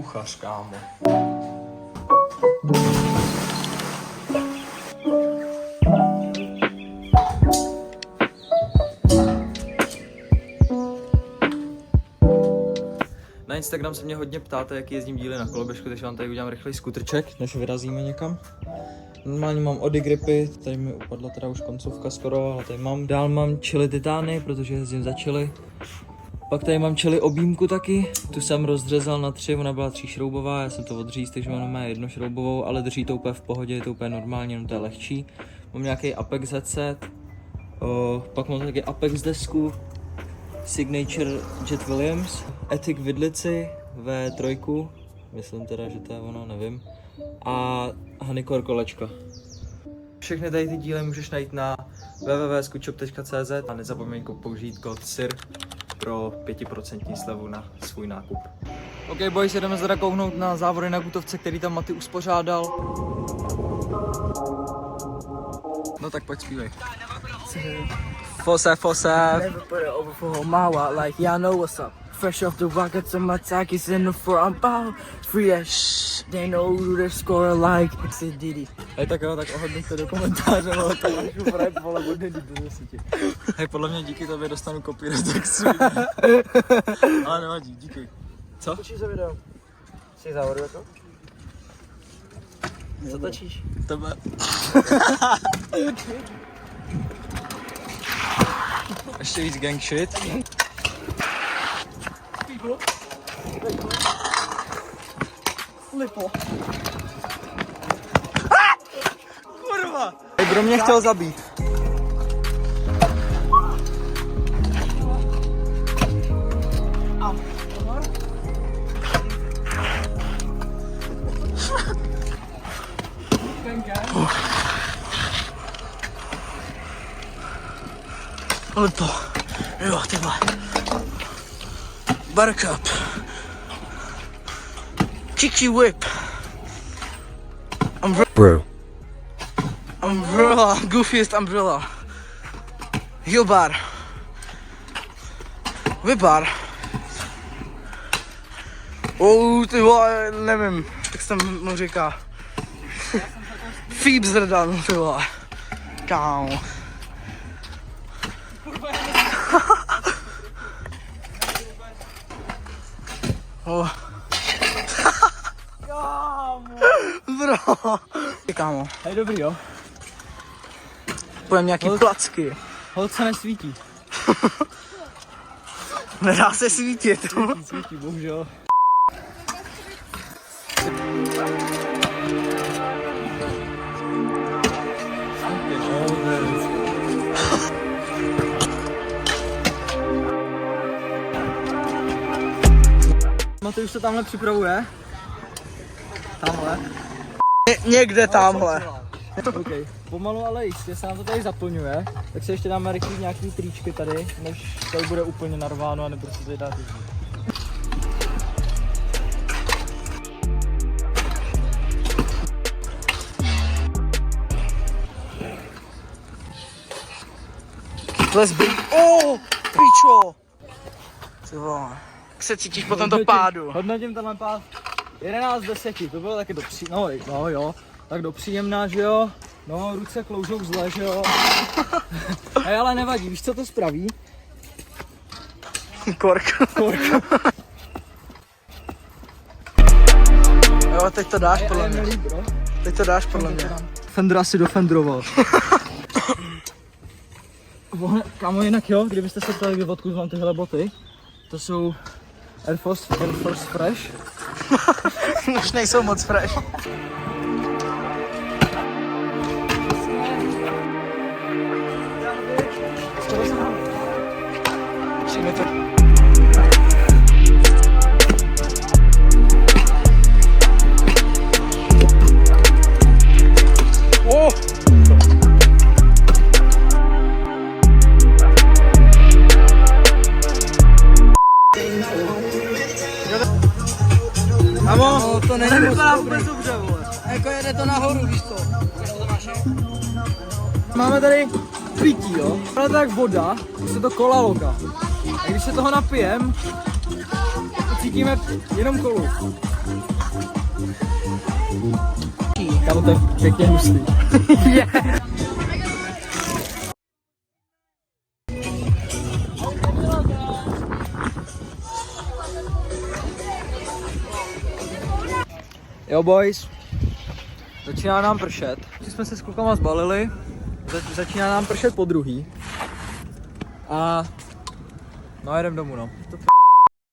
kuchař, kámo. Na Instagram se mě hodně ptáte, jaký jezdím díly na koloběžku, takže vám tady udělám rychlej skutrček, než vyrazíme někam. Normálně mám Ody gripy, tady mi upadla teda už koncovka skoro, ale tady mám. Dál mám Chili Titány, protože jezdím za Chili. Pak tady mám Chili objímku taky, tu jsem rozřezal na 3, ona byla 3šroubová, já jsem to odříz, takže mám 1šroubovou, ale drží to úplně v pohodě, je to úplně normálně, no to je lehčí. Mám nějaký Apex headset, pak mám taky Apex desku, Signature Jet Williams, Ethic vidlici V3, myslím teda, že to je ono, nevím, a Honeycore kolečka. Všechny tady ty díly můžeš najít na www.skučop.cz a nezapomeň použít kód SIR pro 5% slevu na svůj nákup. OK boys, jdeme teda kouknout na závody na Gutovce, který tam Maty uspořádal. No tak pojď zpívej. Fose. Never put it over for Homawa, like y'all know what's up. Fresh off the rockets and my tackies in the front, I'm bound. Free as shh, they know who they score like. It's a Diddy. Hej, tak jo, tak ohodnoťte do komentáře, ale to máš rap, vole, od do 10. Hej, podle mě díky tobě dostanu copyright textu. Ale nevadí, díky. Co? Točíš za video? Jsi závodu jako? Zatočíš? Tebe. Ještě víc gang shit. Lipo. Kurva! Hej, bro mě chtěl zabít. Lipo. Jo, ty vole. Buttercup. Chichi whip. Umbrella. Goofiest umbrella. Heelbar. Whipbar. Ty vole, nevím, jak se mu říká. Phoebs Redan, ty vole. Kámo. Oh. Bro. Kámo. Hej, dobrý jo. Půjdem nějaký placky. Holce nesvítí. Nedá se svítit. Svítí, bohužel. Matej už to tamhle připravuje. Tamhle. Někde tamhle. OK, pomalu ale jistě se nám to tady zaplňuje, tak se ještě dáme rychlý nějaký tričky tady, než tady bude úplně narváno a nebude se tady dát jezdit. Let's be... pičo! Ty vole. Jak se cítíš po tomto pádu? Hodnotím tenhle pád 11 z 10, to bylo taky no jo, tak do příjemná, že jo? No, ruce kloužou zle, že jo? Hej, ale nevadí, víš co to spraví? Kork. Jo, teď to dáš podle mě. Teď to dáš podle mě. Fender asi dofendroval. Kámo, jinak jo, kdybyste se ptali, odkud mám tyhle boty, to jsou Air Force Fresh. Už nejsou moc fresh. Kámo, to není moc Nevypadá dobrý. vůbec dobře, vole. Jako jede to nahoru, víš co? Máme tady pití, jo? Ale tak voda, už se to kola loka. A když se toho napijem, to cítíme jenom kolu. Kámo, to je pěkně hustý. Jo boys, začíná nám pršet. Když jsme se s klukama zbalili, začíná nám pršet po druhý. A no jedem domů no.